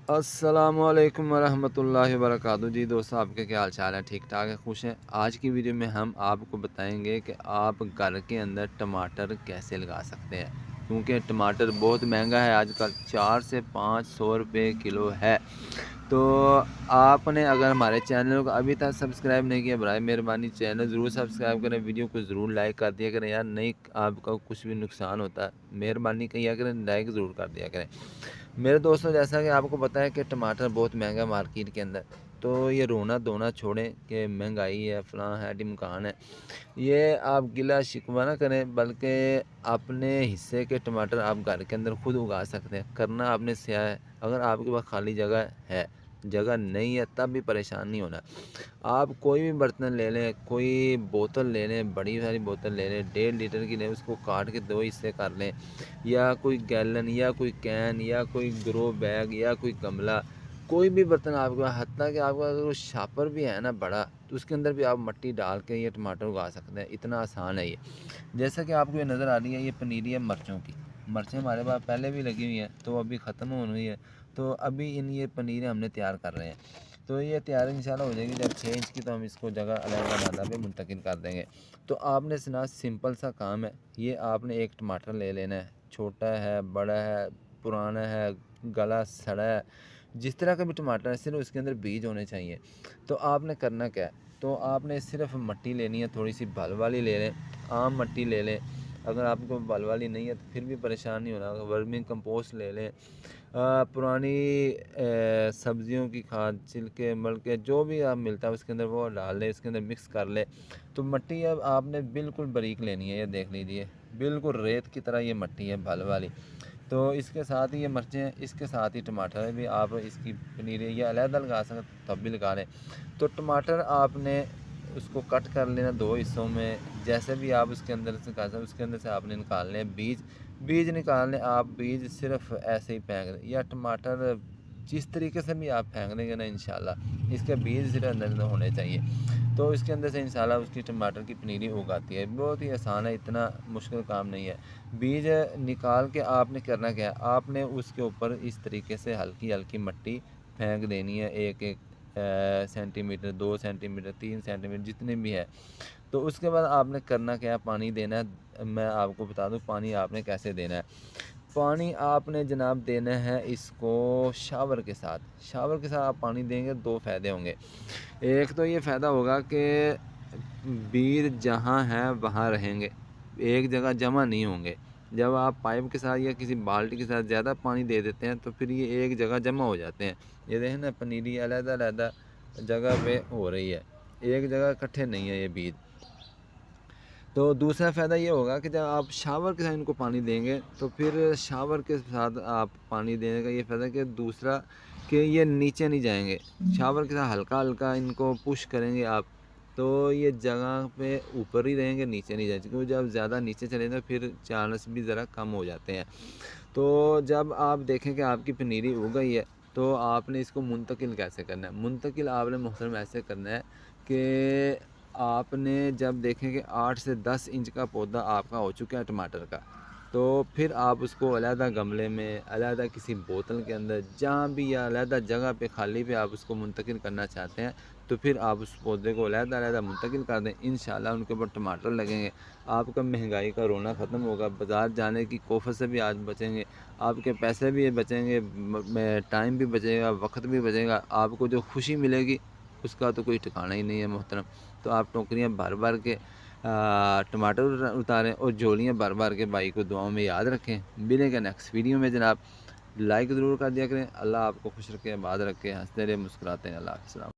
अस्सलामुअलैकुम वरहमतुल्लाहि वबरकातुहू। जी दोस्तों, आपके क्या हाल चाल है? ठीक ठाक है, खुश हैं? आज की वीडियो में हम आपको बताएंगे कि आप घर के अंदर टमाटर कैसे लगा सकते हैं, क्योंकि टमाटर बहुत महंगा है आजकल, 4 से 500 रुपये किलो है। तो आपने अगर हमारे चैनल को अभी तक सब्सक्राइब नहीं किया, बराए मेहरबानी चैनल ज़रूर सब्सक्राइब करें, वीडियो को ज़रूर लाइक कर दिया करें यार। नहीं आपका कुछ भी नुकसान होता है, मेहरबानी किया करें, लाइक ज़रूर कर दिया करें। मेरे दोस्तों, जैसा कि आपको पता है कि टमाटर बहुत महंगा है मार्केट के अंदर, तो ये रोना धोना छोड़ें कि महंगाई है, फ़लाँ है, ढिमकान है। ये आप गिला शिकवा ना करें, बल्कि अपने हिस्से के टमाटर आप घर के अंदर खुद उगा सकते हैं। करना आपने क्या है, अगर आपके पास खाली जगह है, जगह नहीं है, तब भी परेशान नहीं होना। आप कोई भी बर्तन ले लें, कोई बोतल ले लें, बड़ी सारी बोतल ले लें, 1.5 लीटर की लें, उसको काट के 2 हिस्से कर लें, या कोई गैलन या कोई कैन या कोई ग्रो बैग या कोई गमला, कोई भी बर्तन आपके पास, हत्ता कि आपका अगर वो शापर भी है ना बड़ा, तो उसके अंदर भी आप मिट्टी डाल के ये टमाटर उगा सकते हैं। इतना आसान है ये। जैसा कि आपको ये नज़र आ रही है, ये पनीरी है मिर्चों की। मिर्चें हमारे पास पहले भी लगी हुई हैं, तो अभी ख़त्म होने हुई है, तो अभी ये पनीरें हमने तैयार कर रहे हैं। तो ये तैयार इंशाल्लाह हो जाएगी जब 6 इंच की, तो हम इसको जगह अलग-अलग पे मुंतकिल कर देंगे। तो आपने सुना, सिंपल सा काम है ये। आपने एक टमाटर ले लेना है, छोटा है, बड़ा है, पुराना है, गला सड़ा है, जिस तरह का भी टमाटर है, सिर्फ उसके अंदर बीज होने चाहिए। तो आपने करना क्या है, तो आपने सिर्फ मिट्टी लेनी है, थोड़ी सी भल वाली ले लें, आम मिट्टी ले लें। अगर आपको भल वाली नहीं है तो फिर भी परेशान नहीं होना, वर्मी कंपोस्ट ले लें, पुरानी सब्जियों की खाद, छिलके मल के जो भी आप मिलता है उसके अंदर वो डाल लें, इसके अंदर मिक्स कर ले। तो मिट्टी अब आपने बिल्कुल बारीक लेनी है, ये देख लीजिए, बिल्कुल रेत की तरह ये मिट्टी है भल वाली। तो इसके साथ ही ये मिर्चें, इसके साथ ही टमाटर है भी, आप इसकी पनीर या अलहदा लगा सकते तब भी लगा लें। तो टमाटर आपने उसको कट कर लेना 2 हिस्सों में, जैसे भी आप उसके अंदर से कर सकते, उसके अंदर से आपने निकालने बीज। बीज निकालने आप, बीज सिर्फ ऐसे ही फेंक दें, या टमाटर जिस तरीके से भी आप फेंक देंगे ना, इंशाल्लाह इसके बीज सिर्फ अंदर होने चाहिए, तो इसके अंदर से इंशाल्लाह उसकी टमाटर की पनीरी उगाती है। बहुत ही आसान है, इतना मुश्किल काम नहीं है। बीज निकाल के आपने करना क्या है, आपने उसके ऊपर इस तरीके से हल्की हल्की मिट्टी फेंक देनी है, 1-1 सेंटीमीटर, 2 सेंटीमीटर, 3 सेंटीमीटर, जितने भी है। तो उसके बाद आपने करना क्या है, पानी देना है। मैं आपको बता दूं पानी आपने कैसे देना है। पानी आपने जनाब देना है इसको शावर के साथ। शावर के साथ आप पानी देंगे, 2 फ़ायदे होंगे। एक तो ये फ़ायदा होगा कि बीज जहाँ हैं वहाँ रहेंगे, एक जगह जमा नहीं होंगे। जब आप पाइप के साथ या किसी बाल्टी के साथ ज़्यादा पानी दे देते हैं, तो फिर ये एक जगह जमा हो जाते हैं। ये देखें ना, पनीरी अलग-अलग जगह पे हो रही है, एक जगह इकट्ठे नहीं है ये बीज। तो दूसरा फ़ायदा ये होगा कि जब आप शावर के साथ इनको पानी देंगे, तो फिर शावर के साथ आप पानी देने का ये फ़ायदा कि दूसरा, कि ये नीचे नहीं जाएंगे। शावर के साथ हल्का हल्का इनको पुश करेंगे आप, तो ये जगह पे ऊपर ही रहेंगे, नीचे नहीं जाएंगे, क्योंकि जब ज़्यादा नीचे चले तो फिर चांस भी ज़रा कम हो जाते हैं। तो जब आप देखें कि आपकी पनीरी उग गई है, तो आपने इसको मुंतकिल कैसे करना है। मुंतकिल आपने मोहतरम ऐसे करना है कि आपने जब देखें कि 8 से 10 इंच का पौधा आपका हो चुका है टमाटर का, तो फिर आप उसको अलहदा गमले में, अलहदा किसी बोतल के अंदर, जहाँ भी या अलहदा जगह पे खाली पे आप उसको मुंतकिल करना चाहते हैं, तो फिर आप उस पौधे को अलहदा मुंतकिल कर दें। इंशाल्लाह उनके ऊपर टमाटर लगेंगे। आपका महंगाई का रोना ख़त्म होगा, बाज़ार जाने की कोफत से भी आज बचेंगे, आपके पैसे भी बचेंगे, टाइम भी बचेगा, वक्त भी बचेगा। आपको जो खुशी मिलेगी उसका तो कोई ठिकाना ही नहीं है मोहतरम। तो आप टोकरियाँ भर भर के टमाटर उतारें, और झोलियाँ भर भर के भाई को दुआओं में याद रखें। मिलेंगे नेक्स्ट वीडियो में जनाब। लाइक ज़रूर कर दिया करें। अल्लाह आपको खुश रखे, आबाद रखे, हंसते रहे, मुस्कुराते हैं। अल्लाह हाफ़िज़।